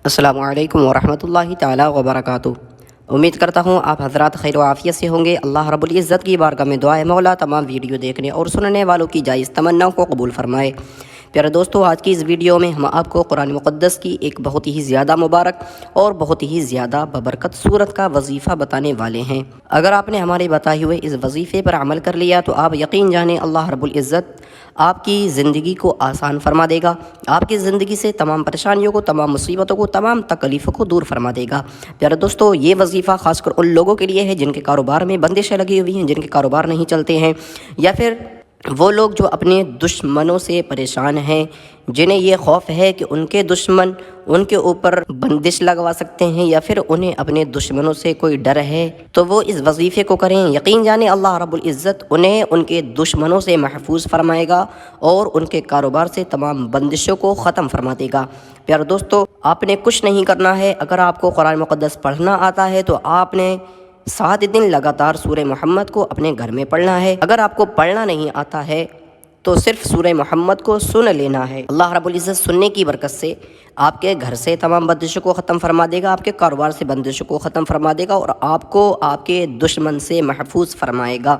अस्सलामु अलैकुम वरहमतुल्लाहि ताला वबरकातुहू। उम्मीद करता हूँ आप हज़रात खैर व आफ़ियत से होंगे। अल्लाह रब्बुल इज़्ज़त की बारगाह में दुआ है मौला तमाम वीडियो देखने और सुनने वालों की जायज़ तमन्नाओं को कबूल फ़रमाए। प्यारे दोस्तों, आज की इस वीडियो में हम आपको कुरान मुक़द्दस की एक बहुत ही ज़्यादा मुबारक और बहुत ही ज़्यादा बबरकत सूरत का वजीफ़ा बताने वाले हैं। अगर आपने हमारे बताए हुए इस वजीफ़े पर अमल कर लिया तो आप यकीन जाने अल्लाह रब्बुल इज़्ज़त आपकी ज़िंदगी को आसान फरमा देगा, आपकी ज़िंदगी से तमाम परेशानियों को, तमाम मुसीबतों को, तमाम तकलीफ़ों को दूर फरमा देगा। प्यारे दोस्तों, ये वजीफ़ा ख़ासकर उन लोगों के लिए है जिनके कारोबार में बंदिशें लगी हुई हैं, जिनके कारोबार नहीं चलते हैं, या फिर वो लोग जो अपने दुश्मनों से परेशान हैं, जिन्हें ये खौफ है कि उनके दुश्मन उनके ऊपर बंदिश लगवा सकते हैं, या फिर उन्हें अपने दुश्मनों से कोई डर है, तो वो इस वजीफ़े को करें। यकीन जाने अल्लाह रब्बुल इज़्ज़त उन्हें उनके दुश्मनों से महफूज फरमाएगा और उनके कारोबार से तमाम बंदिशों को ख़त्म फरमा देगा। प्यारे दोस्तों, आपने कुछ नहीं करना है। अगर आपको कुरान मुक़द्दस पढ़ना आता है तो आपने 7 दिन लगातार सूरह मोहम्मद को अपने घर में पढ़ना है। अगर आपको पढ़ना नहीं आता है तो सिर्फ सूरह मोहम्मद को सुन लेना है। अल्लाह रब्बुल इज़्ज़त सुनने की बरकत से आपके घर से तमाम बंदिशों को ख़त्म फरमा देगा, आपके कारोबार से बंदिशों को ख़त्म फरमा देगा और आपको आपके दुश्मन से महफूज फरमाएगा।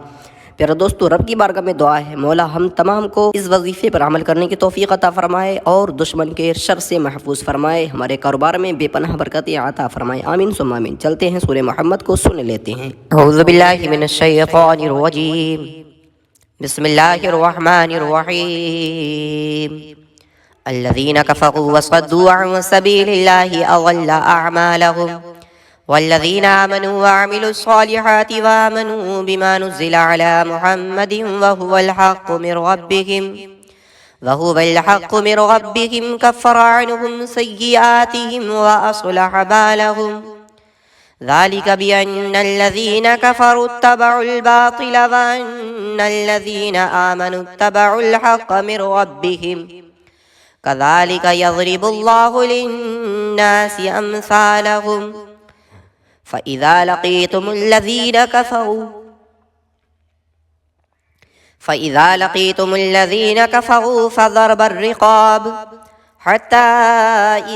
प्यारे दोस्तों, रब की बारगाह में दुआ है मौला हम तमाम को इस वजीफ़े पर अमल करने की तौफ़ीक़ अता फ़रमाए और दुश्मन के शर से महफूज फरमाए, हमारे कारोबार में बेपनाह बरकतें अता फ़रमाए। आमीन सुम्मा आमीन। चलते हैं सूरह मोहम्मद को सुन लेते हैं। औज़ु बिल्लाहि मिनश शैतानिर रजीम। बिस्मिल्लाहिर रहमानिर रहीम। अल्लज़ीना कफ़रू वसद्दू अन सबीलिल्लाहि अज़ल्ल अअमालहुम वल्लज़ीना आमनू वअमिलुस्सॉलिहाति वआमनू बिमा नुज़्ज़िला अला मुहम्मदिन वहुवल हक़्क़ु मिन रब्बिहिम कफ़्फ़रा अन्हुम सय्यिआतिहिम वअस्लह बालहुम ज़ालिका बिअन्नल्लज़ीना कफ़रू इत्तबउल बातिल वअन्नल्लज़ीना आमनू इत्तबउल हक़्क़ मिन रब्बिहिम कज़ालिका यज़रिबुल्लाहु लिन्नासि अम्सालहुम फ़इज़ा लक़ीतुमुल्लज़ीना कफ़रू फ़ज़रब अर्रिक़ाब हत्ता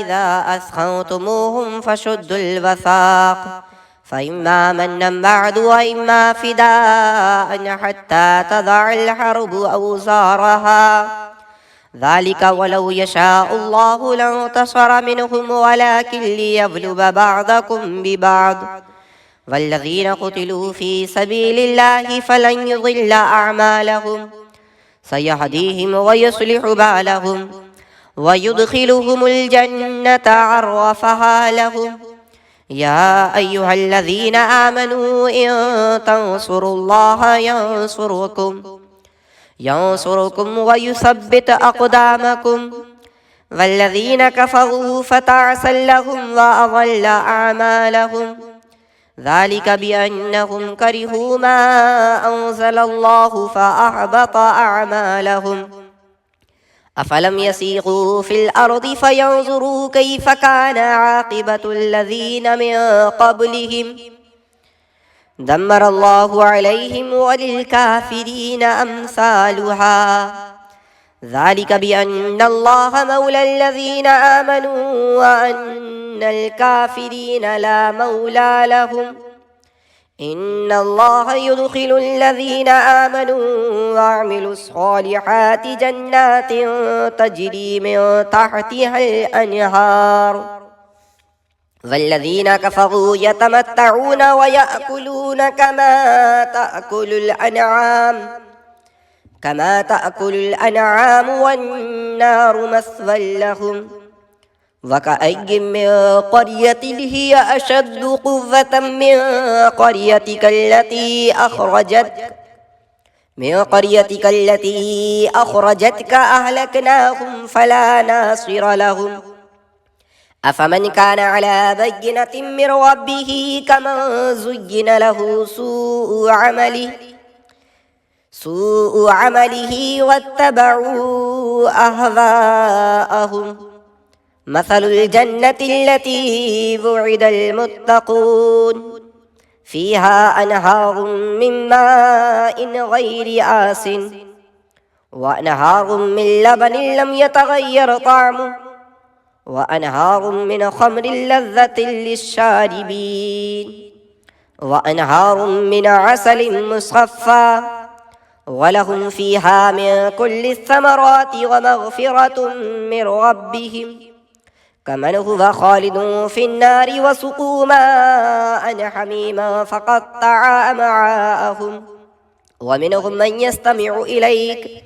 इज़ा अस्ख़न्तुमूहुम फ़शुद्दुल वसाक़ फ़इम्मा मन्नन बअदु वइम्मा फ़िदाअन हत्ता तज़अल हर्बु औज़ारहा ज़ालिका वलौ यशाअल्लाहु लंतसर मिनहुम वलाकिन लियब्लुव बअदकुम बिबअद वल्लज़ीना क़ुतिलू फ़ी सबीलिल्लाहि फ़लन युज़िल्ल अअमालहुम सयहदीहिम वयुस्लिहु बालहुम वयुदखिलुहुमुल जन्नत अर्रफ़हा लहुम या अय्युहल्लज़ीना आमनू इन तंसुरुल्लाह यंसुरुकुम वयुसब्बित अक़दामकुम वल्लज़ीना कफ़रू फ़तअसल लहुम वअज़ल्ल अअमालहुम ज़ालिका बिअन्नहुम करिहू मा अंज़लल्लाहु फ़अहबत अअमालहुम अफ़लम यसीग़ू फ़िल अर्दि फ़यंज़ुरू कैफ़ कान आक़िबतुल्लज़ीना मिन क़ब्लिहिम दम्मरल्लाहु अलैहिम वलिलकाफ़िरीना अम्सालुहा ज़ालिका बिअन्नल्लाह मौलल्लज़ीना आमनू व अन्नल काफ़िरीना ला मौला लहुम इन्नल्लाह युदखिलुल्लज़ीना आमनू वअमिलुस्सॉलिहाति जन्नातिन तजरी मिन तहतिहल अन्हार वल्लज़ीना कफ़रू यतमत्तऊन वयअकुलून कमा तअकुलुल अनआम वन्नारु मस्वल लहुम वकअय्यिम मिन क़र्यतिन हिय अशद्दु क़ुव्वतन मिन क़र्यतिकल्लती अख़रजतक अहलकनाहुम फला नासिर लहुम अफ़मन कान अला बय्यिनतिन मिन रब्बिही कमन ज़ुय्यिन लहू सूअु अमलिही वत्तबऊ अहवाअहुम मसलुल जन्नतिल्लती वुइदल मुत्तक़ून फ़ीहा अनहारुम मिन माइन गैरि आसिन व अनहारुम मिन लबनिन लम यतग़य्यर तअमुहु وأنهار من خمر لذة للشاربين وأنهار من عسل مصفى ولهم فيها من كل الثمرات ومغفرة من ربهم كمن هو خالد في النار وسقوا ماء حميما فقطع أمعاءهم ومنهم من يستمع إليك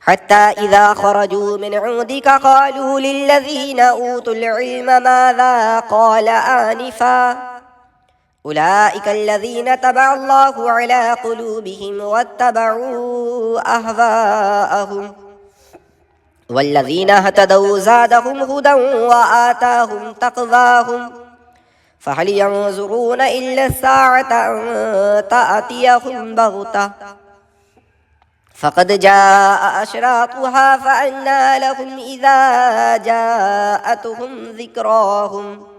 حتى إذا خرجوا من عندك قالوا للذين أوتوا العلم ماذا قال آنفا أولئك الذين طبع الله على قلوبهم واتبعوا أهواءهم والذين اهتدوا زادهم هدى وآتاهم تقواهم فهل ينظرون إلا الساعة أن تأتيهم بغتة فقد جاء أشراطها فأنى لهم إذا جاءتهم ذكراهم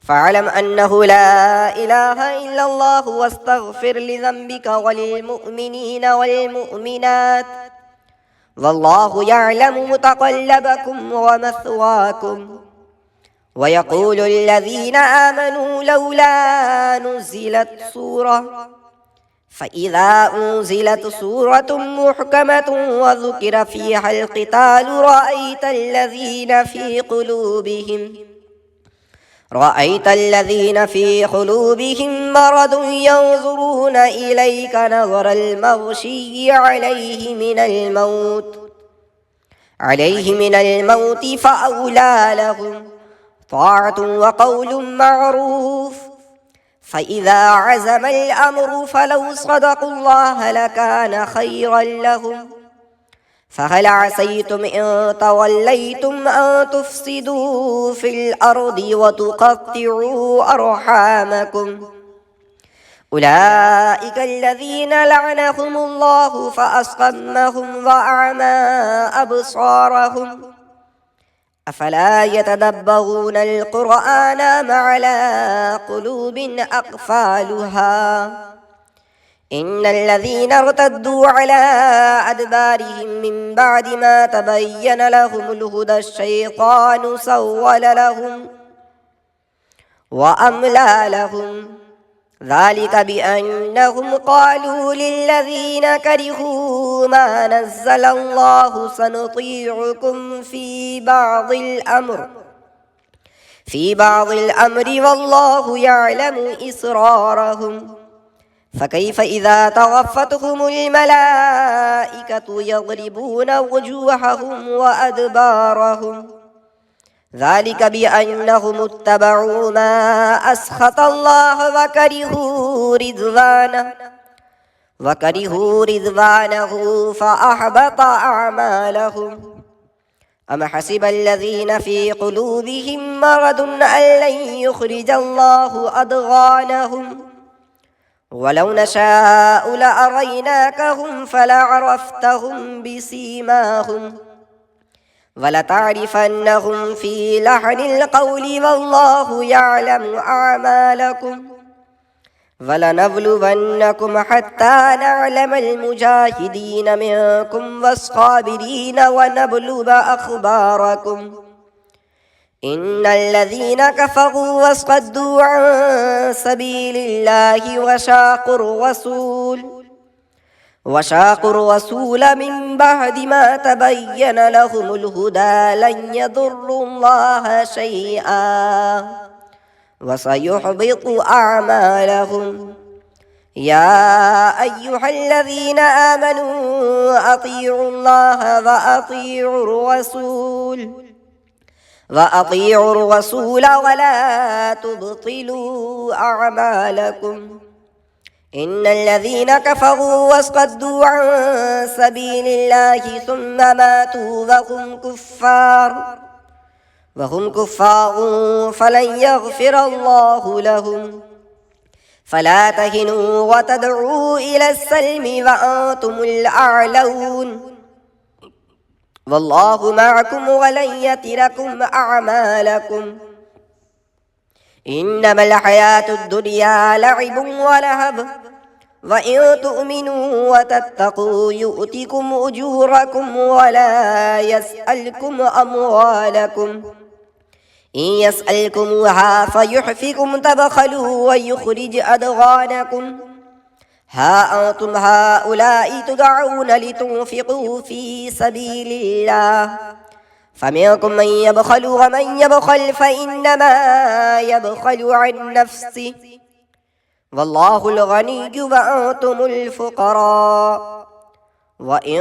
فاعلم أنه لا إله إلا الله واستغفر لذنبك وللمؤمنين والمؤمنات والله يعلم متقلبكم ومثواكم ويقول الذين آمنوا لولا نزلت سورة فإذا أنزلت سورة محكمة وذكر فيها القتال رأيت الذين في قلوبهم مرض ينظرون إليك نظر المغشي عليه من الموت فأولى لهم طاعة وقول معروف فإذا عزم الأمر فلو صدقوا الله لكان خيرا لهم فهل عسيتم إن توليتم أن تفسدوا في الأرض وتقطعوا أرحامكم أولئك الذين لعنهم الله فأصمهم وأعمى أبصارهم أفلا يتدبرون القرآن أم على قلوب أقفالها إن الذين ارتدوا على أدبارهم من بعد ما تبين لهم الهدى الشيطان سول لهم وأملى لهم ذلك بأنهم قالوا للذين كرهوا ما نزل الله سنطيعكم في بعض الأمر والله يعلم إسرارهم فكيف إذا توفتهم الملائكة يضربون وجوههم وأدبارهم ذلك بأنهم اتبعوا ما أسخط الله وكرهوا رضوانه فأحبط أعمالهم أم حسب الذين في قلوبهم مرض أن لن يخرج الله أضغانهم ولو نشاء لأريناكهم فلعرفتهم بسيماهم ولتعرفنهم في لحن القول والله يعلم أعمالكم ولنبلونكم حتى نعلم المجاهدين منكم والصابرين ونبلو أخباركم إن الذين كفروا وصدوا عن سبيل الله وشاقوا الرسول من بعد ما تبين لهم الهدى لن يضروا الله شيئا وسيحبط أعمالهم يا أيها الذين آمنوا أطيعوا الله وأطيعوا الرسول ولا تبطلوا أعمالكم إن الذين كفروا وصدوا عن سبيل الله ثم ماتوا وهم كفار فلن يغفر الله لهم فلا تهنوا وتدعوا إلى السلم وأنتم الأعلون والله معكم ولن يتركم أعمالكم إنما الحياة الدنيا لعب ولهب وإن تؤمنوا وتتقوا يؤتكم أجوركم ولا يسألكم أموالكم إن يسألكموها فيحفكم تبخلوا ويخرج أضغانكم ها أنتم هؤلاء تدعون لتنفقوا في سبيل الله فمنكم من يبخل ومن يبخل فإنما يبخل عن نفسه والله الغني وأنتم الفقراء وإن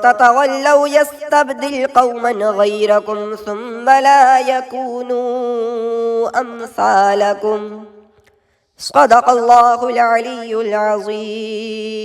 تتولوا يستبدل قوما غيركم ثم لا يكونوا أمثالكم صدق الله العلي العظيم.